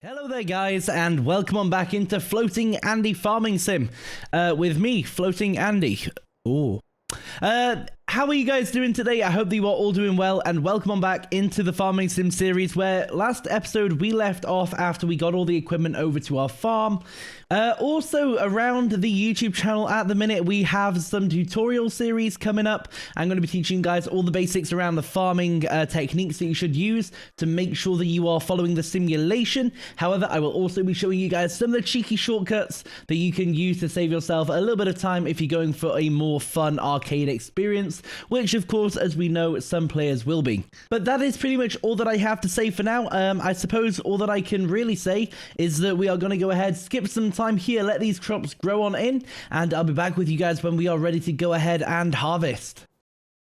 Hello there guys, and welcome on back into Floating Andy Farming Sim with me, Floating Andy. Ooh. How are you guys doing today? I hope that you are all doing well, and welcome on back into the Farming Sim series, where last episode we left off after we got all the equipment over to our farm. Also, around the YouTube channel at the minute, we have some tutorial series coming up. I'm going to be teaching you guys all the basics around the farming techniques that you should use to make sure that you are following the simulation. However, I will also be showing you guys some of the cheeky shortcuts that you can use to save yourself a little bit of time if you're going for a more fun arcade experience, which of course, as we know, some players will be. But that is pretty much all that I have to say for now. I suppose all that I can really say is that we are going to go ahead, skip some time here, let these crops grow on in, and I'll be back with you guys when we are ready to go ahead and harvest.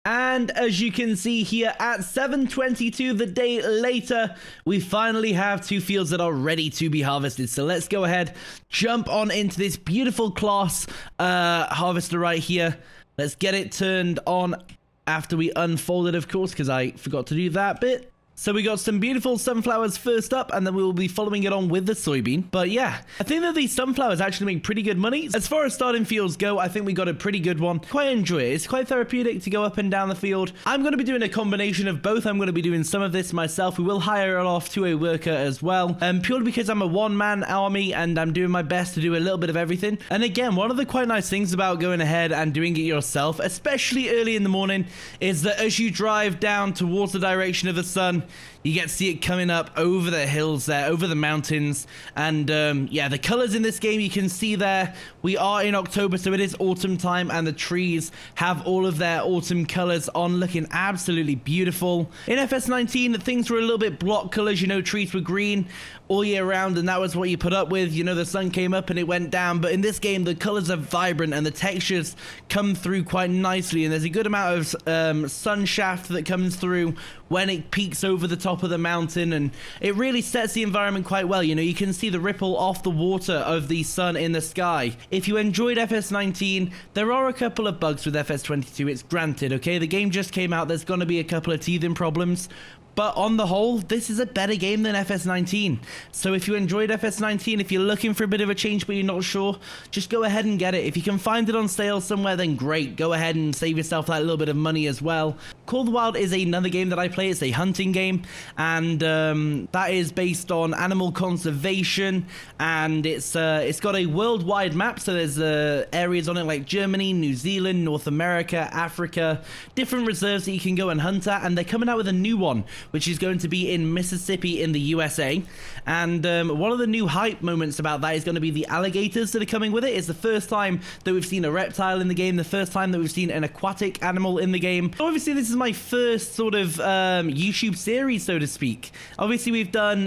And as you can see here, at 7:22 the day later, we finally have two fields that are ready to be harvested. So let's go ahead, jump on into this beautiful class harvester right here. Let's get it turned on after we unfold it, of course, because I forgot to do that bit. So we got some beautiful sunflowers first up, and then we will be following it on with the soybean. But yeah, I think that these sunflowers actually make pretty good money. As far as starting fields go, I think we got a pretty good one. Quite enjoy it. It's quite therapeutic to go up and down the field. I'm going to be doing a combination of both. I'm going to be doing some of this myself. We will hire it off to a worker as well, purely because I'm a one-man army and I'm doing my best to do a little bit of everything. And again, one of the quite nice things about going ahead and doing it yourself, especially early in the morning, is that as you drive down towards the direction of the sun, you get to see it coming up over the hills there, over the mountains. And yeah, the colors in this game, you can see there, we are in October, so it is autumn time, and the trees have all of their autumn colors on, looking absolutely beautiful. In FS19, things were a little bit block colors, you know, trees were green all year round, and that was what you put up with. You know, the sun came up and it went down. But in this game, the colors are vibrant and the textures come through quite nicely, and there's a good amount of sun shaft that comes through when it peaks over the top of the mountain, and it really sets the environment quite well. You know, you can see the ripple off the water of the sun in the sky. If you enjoyed FS19, there are a couple of bugs with FS22, it's granted, okay? The game just came out, there's gonna be a couple of teething problems, but on the whole, this is a better game than FS19. So if you enjoyed FS19, if you're looking for a bit of a change but you're not sure, just go ahead and get it. If you can find it on sale somewhere, then great. Go ahead and save yourself that little bit of money as well. Call of the Wild is another game that I play. It's a hunting game, and that is based on animal conservation, and it's got a worldwide map. So there's areas on it like Germany, New Zealand, North America, Africa, different reserves that you can go and hunt at, and they're coming out with a new one, which is going to be in Mississippi in the USA. And one of the new hype moments about that is going to be the alligators that are coming with it. It's the first time that we've seen a reptile in the game, the first time that we've seen an aquatic animal in the game. So obviously, this is my first sort of YouTube series, so to speak. Obviously, we've done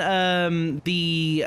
the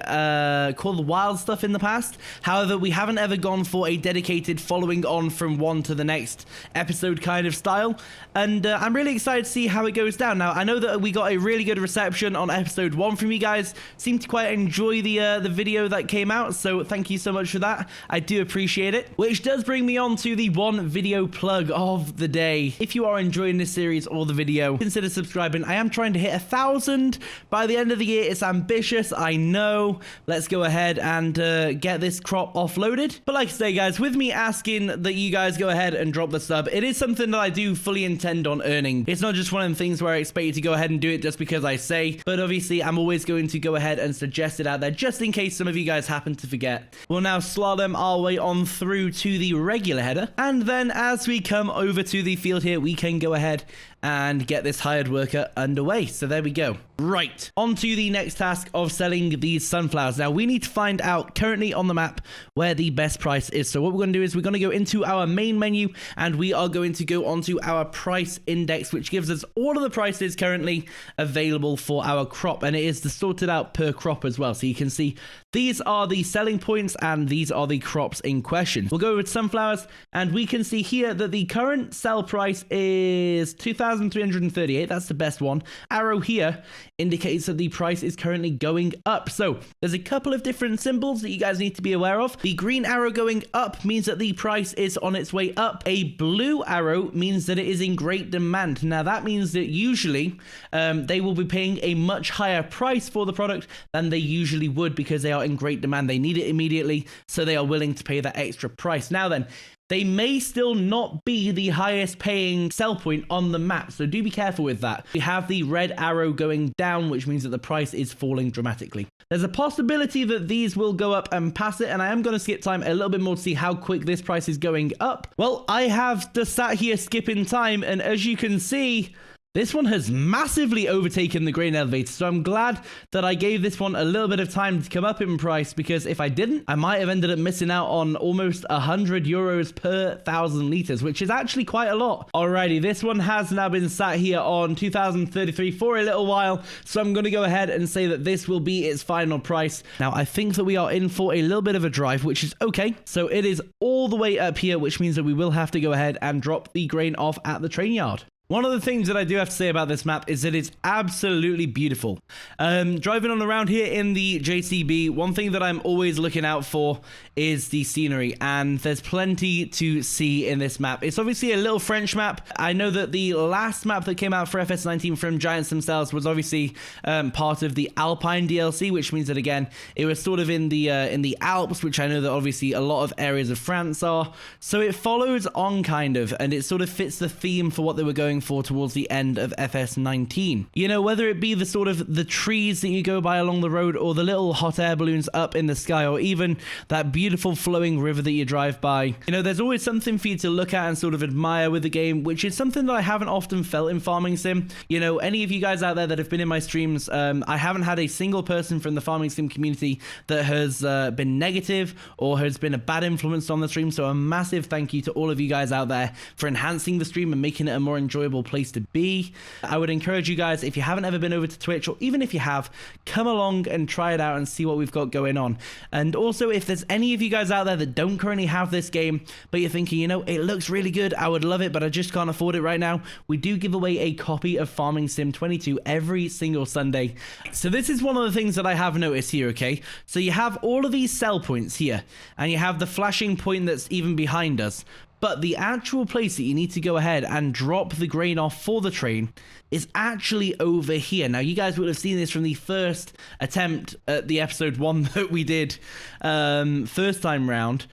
Call of the Wild stuff in the past. However, we haven't ever gone for a dedicated following on from one to the next episode kind of style. And I'm really excited to see how it goes down. Now, I know that we got a really good reception on episode 1 from you guys. Seemed to quite enjoy the video that came out, so thank you so much for that. I do appreciate it. Which does bring me on to the one video plug of the day. If you are enjoying this series or the video, consider subscribing. I am trying to hit 1,000 by the end of the year. It's ambitious, I know. Let's go ahead and get this crop offloaded. But like I say, guys, with me asking that you guys go ahead and drop the sub, it is something that I do fully intend on earning. It's not just one of the things where I expect you to go ahead and do it just because I say, but obviously I'm always going to go ahead and suggest it out there just in case some of you guys happen to forget. We'll now slalom our way on through to the regular header, and then as we come over to the field here, we can go ahead and get this hired worker underway. So there we go. Right, on to the next task of selling these sunflowers. Now we need to find out currently on the map where the best price is. So what we're going to do is we're going to go into our main menu, and we are going to go onto our price index, which gives us all of the prices currently available for our crop, and it is sorted out per crop as well. So you can see these are the selling points and these are the crops in question. We'll go with sunflowers, and we can see here that the current sell price is 2,000 2,338. That's the best one. Arrow here indicates that the price is currently going up. So there's a couple of different symbols that you guys need to be aware of. The green arrow going up means that the price is on its way up. A blue arrow means that it is in great demand. Now that means that usually they will be paying a much higher price for the product than they usually would because they are in great demand. They need it immediately, so they are willing to pay that extra price. Now then, they may still not be the highest paying sell point on the map, so do be careful with that. We have the red arrow going down, which means that the price is falling dramatically. There's a possibility that these will go up and pass it, and I am going to skip time a little bit more to see how quick this price is going up. Well, I have just sat here skipping time, and as you can see, this one has massively overtaken the grain elevator, so I'm glad that I gave this one a little bit of time to come up in price, because if I didn't, I might have ended up missing out on almost 100 euros per 1,000 liters, which is actually quite a lot. Alrighty, this one has now been sat here on 2,033 for a little while, so I'm going to go ahead and say that this will be its final price. Now, I think that we are in for a little bit of a drive, which is okay. So it is all the way up here, which means that we will have to go ahead and drop the grain off at the train yard. One of the things that I do have to say about this map is that it's absolutely beautiful. Driving on around here in the JCB, one thing that I'm always looking out for is the scenery, and there's plenty to see in this map. It's obviously a little French map. I know that the last map that came out for FS19 from Giants themselves was obviously part of the Alpine DLC, which means that, again, it was sort of in the Alps, which I know that obviously a lot of areas of France are. So it follows on kind of, and it sort of fits the theme for what they were going for towards the end of FS19. You know, whether it be the sort of the trees that you go by along the road, or the little hot air balloons up in the sky, or even that beautiful flowing river that you drive by, you know, there's always something for you to look at and sort of admire with the game, which is something that I haven't often felt in Farming Sim. You know, any of you guys out there that have been in my streams, I haven't had a single person from the Farming Sim community that has been negative or has been a bad influence on the stream, so a massive thank you to all of you guys out there for enhancing the stream and making it a more enjoyable place to be. I would encourage you guys, if you haven't ever been over to Twitch, or even if you have, come along and try it out and see what we've got going on. And also, if there's any of you guys out there that don't currently have this game, but you're thinking, you know, it looks really good, I would love it, but I just can't afford it right now, we do give away a copy of Farming Sim 22 every single Sunday. So this is one of the things that I have noticed here, okay? So you have all of these sell points here, and you have the flashing point that's even behind us. But the actual place that you need to go ahead and drop the grain off for the train is actually over here. Now, you guys will have seen this from the first attempt at the episode 1 that we did first time round.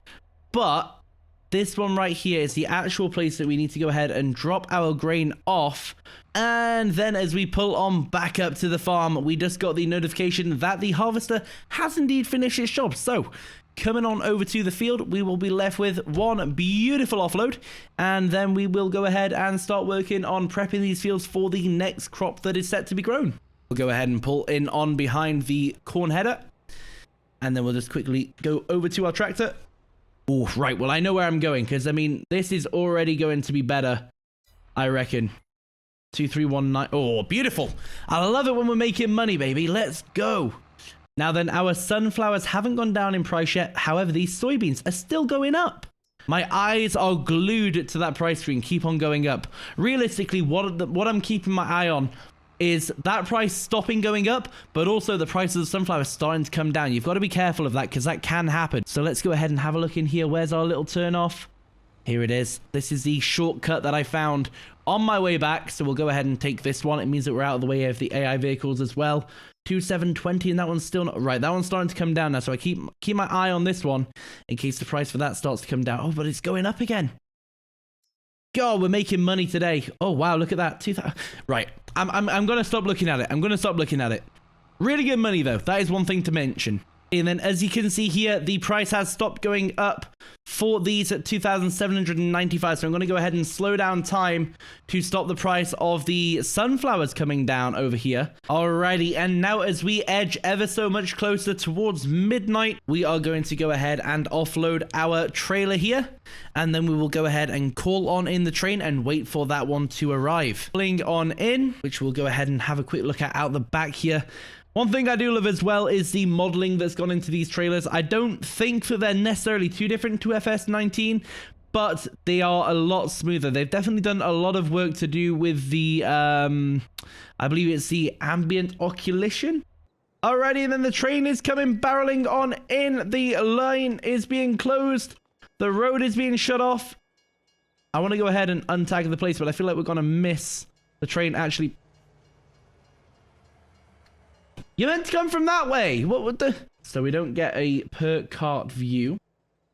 But this one right here is the actual place that we need to go ahead and drop our grain off. And then as we pull on back up to the farm, we just got the notification that the harvester has indeed finished its job. So coming on over to the field, we will be left with one beautiful offload, and then we will go ahead and start working on prepping these fields for the next crop that is set to be grown. We'll go ahead and pull in on behind the corn header, and then we'll just quickly go over to our tractor. Oh, right, well, I know where I'm going, because, I mean, this is already going to be better, I reckon. 2319. Oh, beautiful. I love it when we're making money, baby. Let's go. Now then, our sunflowers haven't gone down in price yet. However, these soybeans are still going up. My eyes are glued to that price screen. Keep on going up. Realistically, what I'm keeping my eye on is that price stopping going up, but also the price of the sunflowers starting to come down. You've got to be careful of that, because that can happen. So let's go ahead and have a look in here. Where's our little turn off? Here it is. This is the shortcut that I found on my way back. So we'll go ahead and take this one. It means that we're out of the way of the AI vehicles as well. 2720, and that one's still not right. That one's starting to come down now, so I keep my eye on this one in case the price for that starts to come down. Oh, but it's going up again. God, we're making money today. Oh wow, look at that. 2000. Right, I'm gonna stop looking at it. I'm gonna stop looking at it. Really good money though. That is one thing to mention. And then, as you can see here, the price has stopped going up for these at 2,795. So I'm going to go ahead and slow down time to stop the price of the sunflowers coming down over here. Alrighty, and now as we edge ever so much closer towards midnight, we are going to go ahead and offload our trailer here. And then we will go ahead and call on in the train and wait for that one to arrive. Pulling on in, which we'll go ahead and have a quick look at out the back here. One thing I do love as well is the modeling that's gone into these trailers. I don't think that they're necessarily too different to FS19, but they are a lot smoother. They've definitely done a lot of work to do with the, I believe it's the ambient occlusion. Alrighty, and then the train is coming barreling on in. The line is being closed. The road is being shut off. I want to go ahead and untag the place, but I feel like we're going to miss the train actually. You meant to come from that way. What would the... So we don't get a per cart view.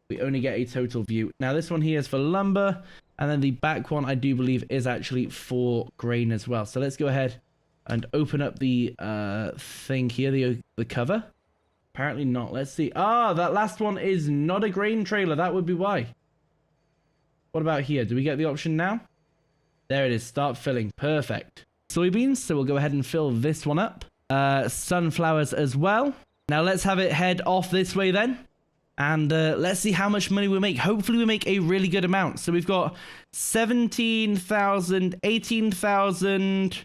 We only get a total view. Now this one here is for lumber. And then the back one, I do believe, is actually for grain as well. So let's go ahead and open up the thing here, the cover. Apparently not. Let's see. Ah, that last one is not a grain trailer. That would be why. What about here? Do we get the option now? There it is. Start filling. Perfect. Soybeans. So we'll go ahead and fill this one up. Sunflowers as well. Now let's have it head off this way then. And let's see how much money we make. Hopefully we make a really good amount. So we've got 17,000, 18,000,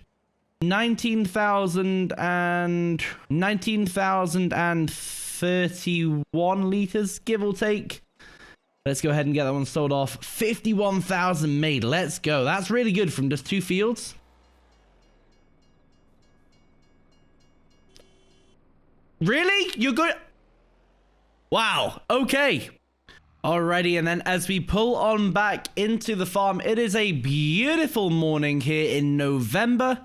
19,000, and 19,031 liters, give or take. Let's go ahead and get that one sold off. 51,000 made. Let's go. That's really good from just 2 fields. Really? You're good? Wow. Okay. Alrighty, and then as we pull on back into the farm, it is a beautiful morning here in November.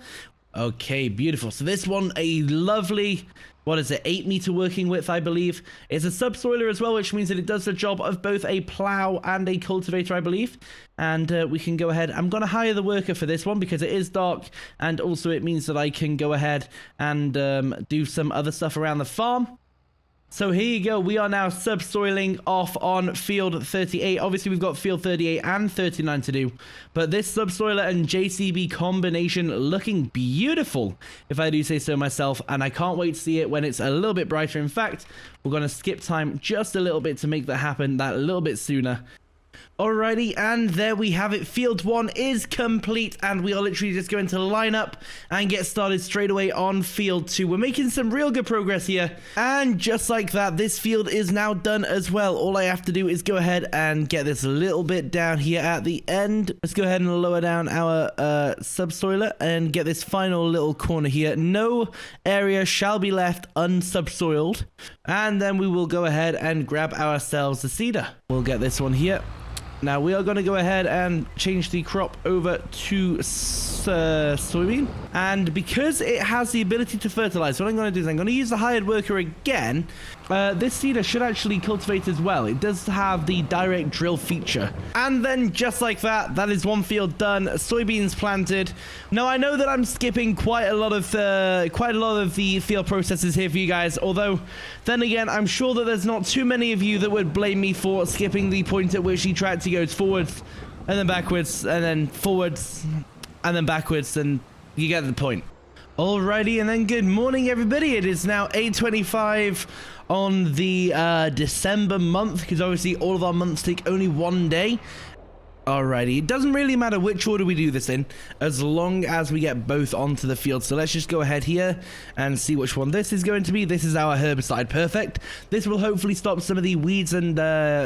Okay, beautiful. So this one, a lovely, what is it, 8 meter working width, I believe. It's a subsoiler as well, which means that it does the job of both a plow and a cultivator, I believe. And we can go ahead. I'm going to hire the worker for this one because it is dark. And also it means that I can go ahead and do some other stuff around the farm. So here you go. We are now subsoiling off on field 38. Obviously, we've got field 38 and 39 to do. But this subsoiler and JCB combination looking beautiful, if I do say so myself. And I can't wait to see it when it's a little bit brighter. In fact, we're going to skip time just a little bit to make that happen that a little bit sooner. Alrighty, and there we have it. Field 1 is complete, and we are literally just going to line up and get started straight away on field 2. We're making some real good progress here, and just like that, this field is now done as well. All I have to do is go ahead and get this a little bit down here at the end. Let's go ahead and lower down our subsoiler and get this final little corner here. No area shall be left unsubsoiled, and then we will go ahead and grab ourselves a seeder. We'll get this one here. Now we are going to go ahead and change the crop over to soybean. And because it has the ability to fertilize, what I'm going to do is I'm going to use the hired worker again. This seeder should actually cultivate as well. It does have the direct drill feature. And then just like that, that is one field done. Soybeans planted. Now I know that I'm skipping quite a lot of the field processes here for you guys. Although, then again, I'm sure that there's not too many of you that would blame me for skipping the point at which the tractor goes forwards and then backwards and then forwards and then backwards, and you get the point. Alrighty, and then good morning everybody. It is now 8:25 on the December month, because obviously all of our months take only 1 day. Alrighty, it doesn't really matter which order we do this in, as long as we get both onto the field. So let's just go ahead here and see which one this is going to be. This is our herbicide. Perfect. This will hopefully stop some of the weeds and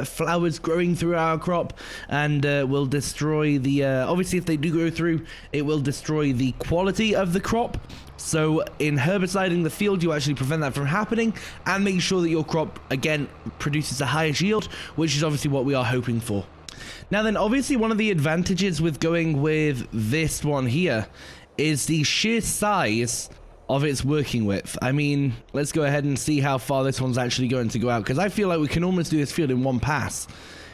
flowers growing through our crop, and will destroy the, obviously if they do go through, it will destroy the quality of the crop. So in herbiciding the field, you actually prevent that from happening and make sure that your crop, again, produces a higher yield, which is obviously what we are hoping for. Now then, obviously one of the advantages with going with this one here is the sheer size of its working width. I mean, let's go ahead and see how far this one's actually going to go out, because I feel like we can almost do this field in one pass.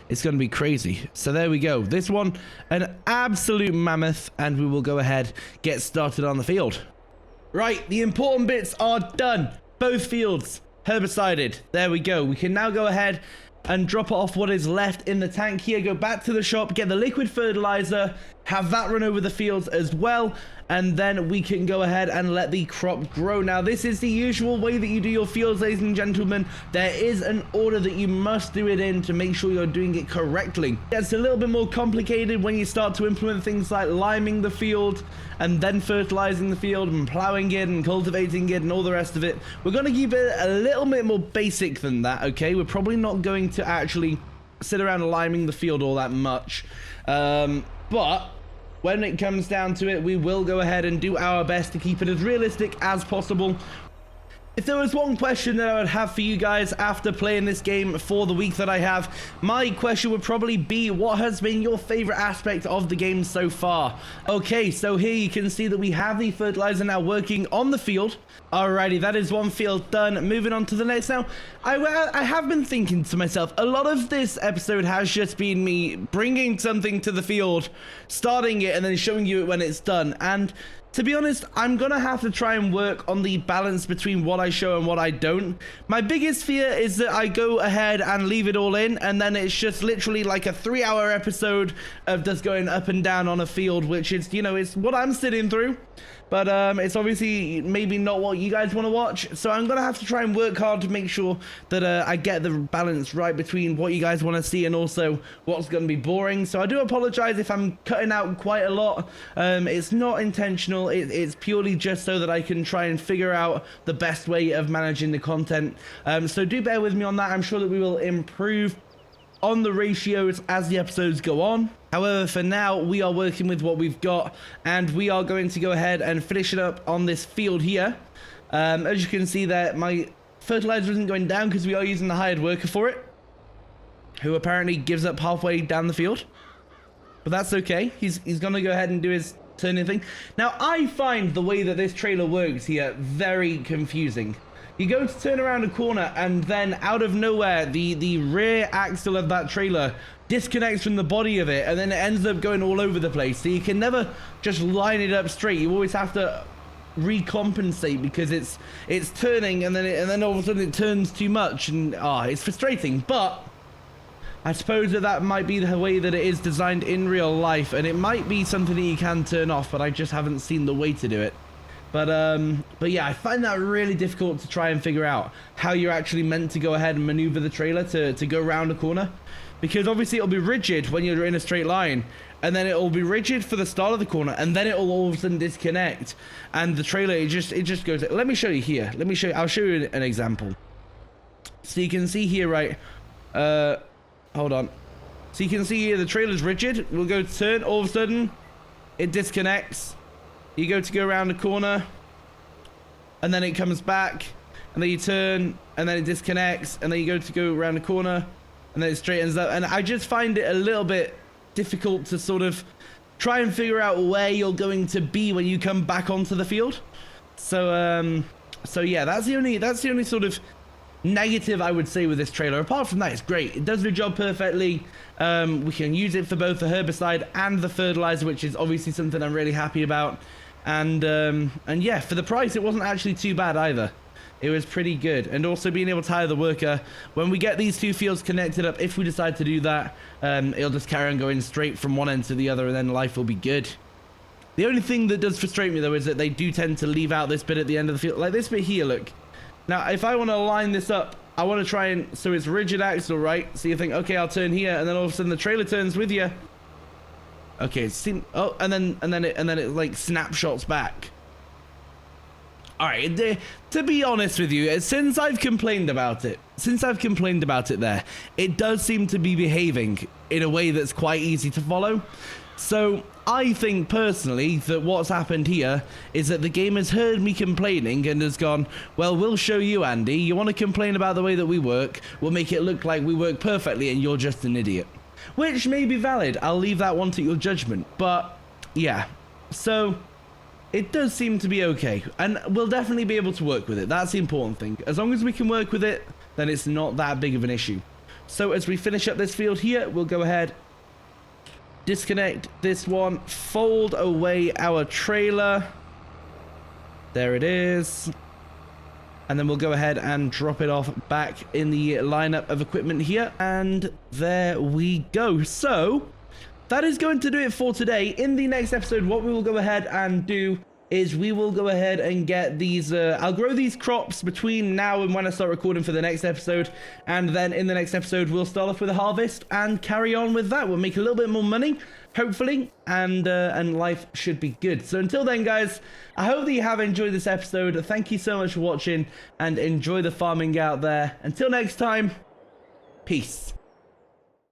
It's going to be crazy. So there we go. This one, an absolute mammoth, and we will go ahead, get started on the field. Right, the important bits are done. Both fields herbicided. There we go. We can now go ahead and drop off what is left in the tank here, go back to the shop, get the liquid fertilizer, have that run over the fields as well, and then we can go ahead and let the crop grow. Now this is the usual way that you do your fields, ladies and gentlemen. There is an order that you must do it in to make sure you're doing it correctly. It's a little bit more complicated when you start to implement things like liming the field and then fertilizing the field and plowing it and cultivating it and all the rest of it. We're going to keep it a little bit more basic than that, okay? We're probably not going to actually sit around liming the field all that much. But when it comes down to it, we will go ahead and do our best to keep it as realistic as possible. If there was one question that I would have for you guys after playing this game for the week that I have, my question would probably be, what has been your favorite aspect of the game so far? Okay, so here you can see that we have the fertilizer now working on the field. Alrighty, that is one field done. Moving on to the next now. I have been thinking to myself, a lot of this episode has just been me bringing something to the field, starting it, and then showing you it when it's done. And to be honest, I'm gonna have to try and work on the balance between what I show and what I don't. My biggest fear is that I go ahead and leave it all in, and then it's just literally like a 3-hour episode of just going up and down on a field, which is, you know, it's what I'm sitting through. But it's obviously maybe not what you guys want to watch. So I'm going to have to try and work hard to make sure that I get the balance right between what you guys want to see and also what's going to be boring. So I do apologize if I'm cutting out quite a lot. It's not intentional. It's purely just so that I can try and figure out the best way of managing the content. So do bear with me on that. I'm sure that we will improve on the ratios as the episodes go on. However, for now, we are working with what we've got, and we are going to go ahead and finish it up on this field here. As you can see there, my fertilizer isn't going down because we are using the hired worker for it, who apparently gives up halfway down the field. But that's okay. He's going to go ahead and do his turning thing. Now, I find the way that this trailer works here very confusing. You go to turn around a corner, and then out of nowhere, the rear axle of that trailer disconnects from the body of it, and then it ends up going all over the place. So you can never just line it up straight. You always have to recompensate because it's turning, and then all of a sudden it turns too much, and it's frustrating. But I suppose that might be the way that it is designed in real life, and it might be something that you can turn off, but I just haven't seen the way to do it. But yeah, I find that really difficult to try and figure out how you're actually meant to go ahead and maneuver the trailer to go around a corner. Because obviously it'll be rigid when you're in a straight line, and then it'll be rigid for the start of the corner, and then it'll all of a sudden disconnect. And the trailer, it just goes. Let me show you here. I'll show you an example. So you can see here, right? Hold on. So you can see here the trailer's rigid. We'll go to turn. All of a sudden, it disconnects. You go to go around the corner, and then it comes back, and then you turn, and then it disconnects, and then you go around the corner, and then it straightens up. And I just find it a little bit difficult to sort of try and figure out where you're going to be when you come back onto the field. So yeah, that's the only sort of negative I would say with this trailer. Apart from that, it's great. It does the job perfectly. We can use it for both the herbicide and the fertilizer, which is obviously something I'm really happy about. And yeah, for the price, it wasn't actually too bad either. It was pretty good. And also being able to hire the worker, when we get these two fields connected up, if we decide to do that, it'll just carry on going straight from one end to the other, and then life will be good. The only thing that does frustrate me, though, is that they do tend to leave out this bit at the end of the field. Like this bit here, look. Now, if I want to line this up, I want to try and, so it's rigid axle, right? So you think, okay, I'll turn here, and then all of a sudden the trailer turns with you. Okay, and then it like snapshots back. All right, to be honest with you, since I've complained about it there, it does seem to be behaving in a way that's quite easy to follow. So I think personally that what's happened here is that the game has heard me complaining and has gone, well, we'll show you, Andy. You want to complain about the way that we work? We'll make it look like we work perfectly and you're just an idiot. Which may be valid. I'll leave that one to your judgment. But yeah, so it does seem to be okay. And we'll definitely be able to work with it. That's the important thing. As long as we can work with it, then it's not that big of an issue. So as we finish up this field here, we'll go ahead, disconnect this one, fold away our trailer. There it is. And then we'll go ahead and drop it off back in the lineup of equipment here. And there we go. So that is going to do it for today. In the next episode, what we will go ahead and do is we will go ahead and get these, I'll grow these crops between now and when I start recording for the next episode. And then in the next episode, we'll start off with a harvest and carry on with that. We'll make a little bit more money, hopefully, and life should be good. So until then, guys, I hope that you have enjoyed this episode. Thank you so much for watching and enjoy the farming out there. Until next time, peace.